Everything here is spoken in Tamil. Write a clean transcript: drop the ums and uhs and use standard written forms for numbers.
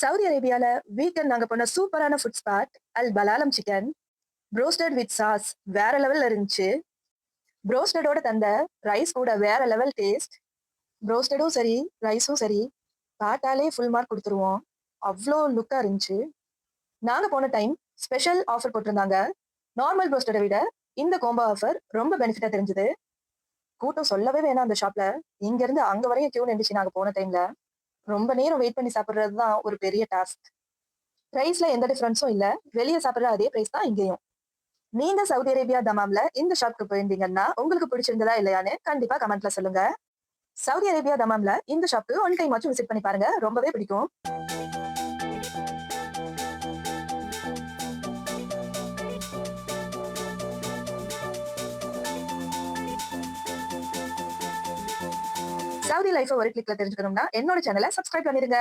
சவுதி அரேபியால வீக்கெண்ட் நாங்க போன சூப்பரான ஃபுட் ஸ்பாட் அல் பலாலம் சிக்கன் ப்ரோஸ்டட் வித் சாஸ் வேற லெவல்ல இருந்துச்சு. ப்ரோஸ்டடோட தந்த ரைஸ் கூட வேற லெவல் டேஸ்ட். ப்ரோஸ்டடும் சரி, ரைஸும் சரி, பார்த்தாலே ஃபுல் மார்க் கொடுத்துருவோம். அவ்வளோ லுக்கா இருந்துச்சு. நாங்க போன டைம் ஸ்பெஷல் ஆஃபர் போட்டிருந்தாங்க. நார்மல் ப்ரோஸ்டரை விட இந்த கோம்போ ஆஃபர் ரொம்ப பெனிஃபிட்டா தெரிஞ்சது. கூட்டம் சொல்லவே வேணாம் அந்த ஷாப்ல. இங்க இருந்து அங்க வரையும் கியூ நின்றுச்சு நாங்க போன டைம்ல. ரொம்ப நேரம் வெயிட் பண்ணி சாப்பிடுறது தான் ஒரு பெரிய டாஸ்க். பிரைஸ்ல எந்த டிஃபரன்ஸும் இல்ல. வெளிய சாப்பிடுற அதே பிரைஸ் தான் இங்கேயும். நீங்க சவுதி அரேபியா தமாம்ல இந்த ஷாப்க்கு போயிருந்தீங்கன்னா உங்களுக்கு பிடிச்சிருந்ததா இல்லையான்னு கண்டிப்பா கமெண்ட்ல சொல்லுங்க. சவுதி அரேபியா தமாம்ல இந்த ஷாப்க்கு ஒன் டைம் ஆச்சும் விசிட் பண்ணி பாருங்க. ரொம்பவே பிடிக்கும். சவுதி லைஃப் ஒரு கிளிக்ல தெரிஞ்சுக்கணும்னா என்னோட சேனலை சப்ஸ்கிரைப் பண்ணிருங்க.